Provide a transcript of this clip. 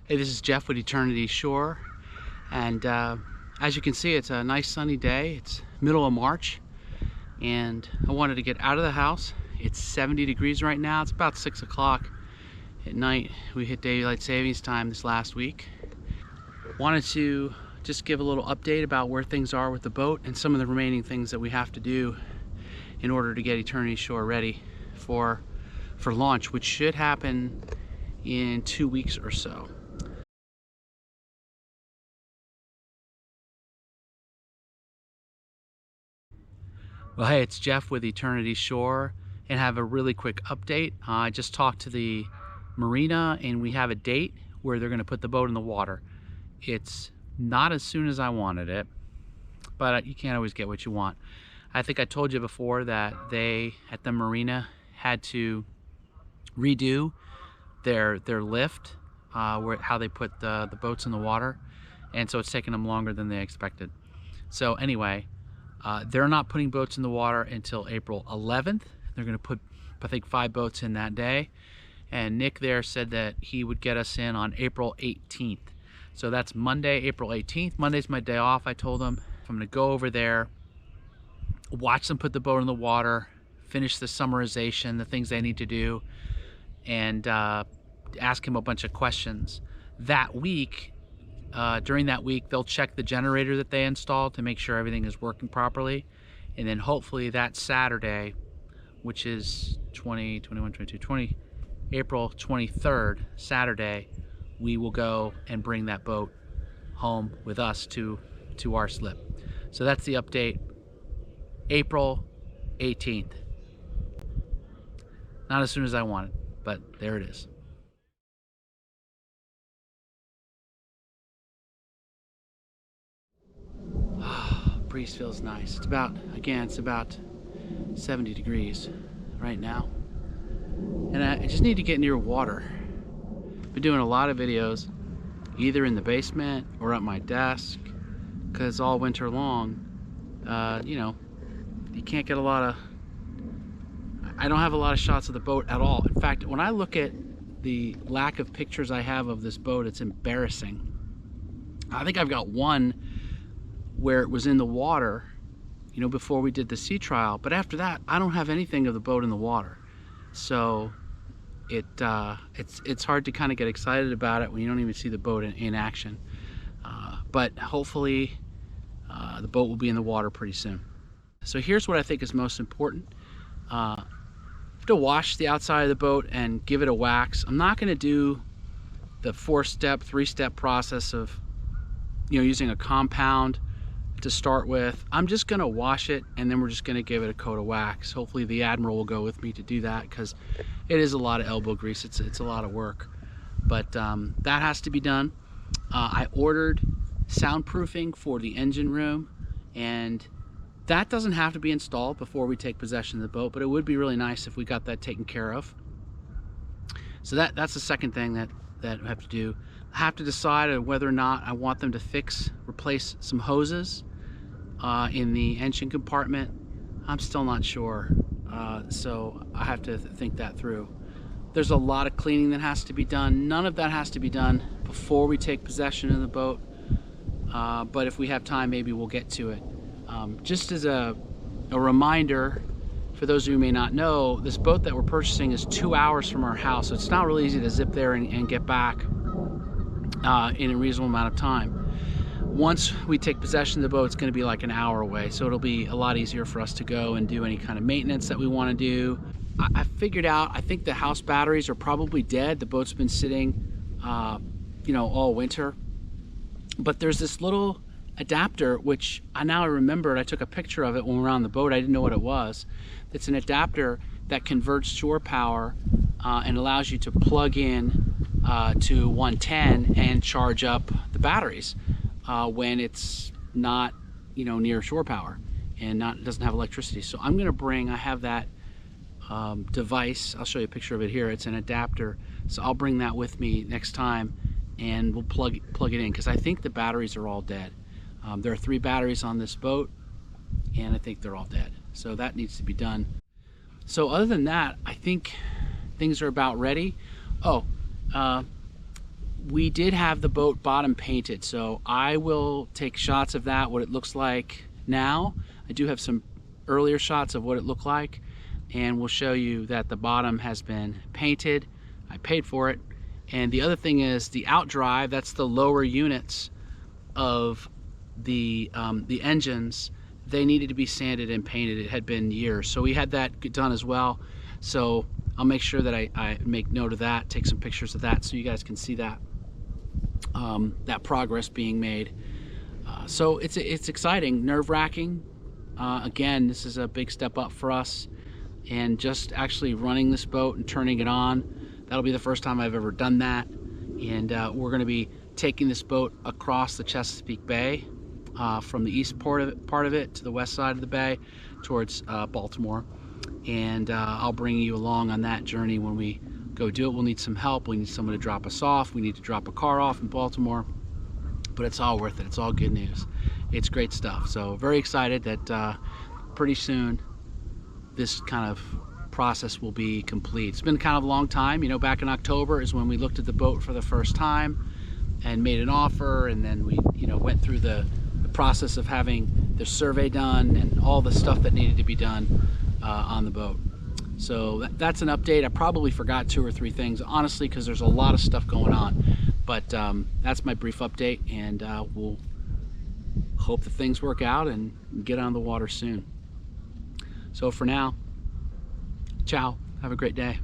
Hey, this is Jeff with Eternity Shore, and as you can see, it's a nice sunny day. It's middle of March, and I wanted to get out of the house. It's 70 degrees right now. It's about 6 o'clock at night. We hit daylight savings time this last week. Wanted to just give a little update about where things are with the boat and some of the remaining things that we have to do in order to get Eternity Shore ready for launch, which should happen in 2 weeks or so. Well, hey, it's Jeff with Eternity Shore, and have a really quick update. I just talked to the marina, and we have a date where they're going to put the boat in the water. It's not as soon as I wanted it, but you can't always get what you want. I think I told you before that they, at the marina, had to redo their lift, how they put the boats in the water, and so it's taken them longer than they expected. So anyway, they're not putting boats in the water until April 11th. They're going to put, I think, 5 boats in that day. And Nick there said that he would get us in on April 18th. So that's Monday, April 18th. Monday's my day off. I told him I'm going to go over there, watch them put the boat in the water, finish the summarization, the things they need to do, and ask him a bunch of questions. That week, during that week, they'll check the generator that they installed to make sure everything is working properly. And then hopefully that Saturday, which is April 23rd, Saturday, we will go and bring that boat home with us to our slip. So that's the update. April 18th. Not as soon as I wanted, but there it is. Breeze feels nice. It's about 70 degrees right now. And I just need to get near water. Been doing a lot of videos, either in the basement or at my desk, because all winter long, you know, you can't get I don't have a lot of shots of the boat at all. In fact, when I look at the lack of pictures I have of this boat, it's embarrassing. I think I've got one where it was in the water, you know, before we did the sea trial, but after that I don't have anything of the boat in the water. So it's hard to kind of get excited about it when you don't even see the boat in action. But hopefully the boat will be in the water pretty soon. So here's what I think is most important. I have to wash the outside of the boat and give it a wax. I'm not going to do the 4-step, 3-step process of, you know, using a compound to start with. I'm just going to wash it, and then we're just going to give it a coat of wax. Hopefully the Admiral will go with me to do that, because it is a lot of elbow grease. It's a lot of work, but that has to be done. I ordered soundproofing for the engine room, and that doesn't have to be installed before we take possession of the boat, but it would be really nice if we got that taken care of. So that's the second thing that I have to do. I have to decide whether or not I want them to replace some hoses in the engine compartment. I'm still not sure, so I have to think that through. There's a lot of cleaning that has to be done. None of that has to be done before we take possession of the boat, but if we have time, maybe we'll get to it. Just as a reminder, for those of you who may not know, this boat that we're purchasing is 2 hours from our house, so it's not really easy to zip there and get back in a reasonable amount of time. Once we take possession of the boat, it's going to be like an hour away, so it'll be a lot easier for us to go and do any kind of maintenance that we want to do. I figured out, I think the house batteries are probably dead. The boat's been sitting, you know, all winter. But there's this little adapter, which I now remembered. I took a picture of it when we were on the boat. I didn't know what it was. It's an adapter that converts shore power and allows you to plug in to 110 and charge up the batteries when it's not, you know, near shore power and doesn't have electricity. So I'm going to bring, I have that device. I'll show you a picture of it here. It's an adapter, so I'll bring that with me next time, and we'll plug it in, because I think the batteries are all dead. There are 3 batteries on this boat, and I think they're all dead, so that needs to be done. So other than that, I think things are about ready. we did have the boat bottom painted, so I will take shots of that, what it looks like now. I do have some earlier shots of what it looked like, and we'll show you that the bottom has been painted. I paid for it. And the other thing is the outdrive, that's the lower units of the engines. They needed to be sanded and painted. It had been years, so we had that done as well. So I'll make sure that I make note of that, take some pictures of that so you guys can see that that progress being made. So it's exciting, nerve-wracking. Again, this is a big step up for us, and just actually running this boat and turning it on, that'll be the first time I've ever done that. And we're going to be taking this boat across the Chesapeake Bay, from the east part of it to the west side of the bay towards Baltimore. And I'll bring you along on that journey when we go do it. We'll need some help. We need someone to drop us off. We need to drop a car off in Baltimore. But it's all worth it. It's all good news. It's great stuff. So very excited that pretty soon this kind of process will be complete. It's been kind of a long time. You know, back in October is when we looked at the boat for the first time and made an offer, and then we, you know, went through the process of having the survey done and all the stuff that needed to be done on the boat. So that's an update. I probably forgot 2 or 3 things, honestly, because there's a lot of stuff going on. But that's my brief update, and we'll hope that things work out and get on the water soon. So for now, ciao. Have a great day.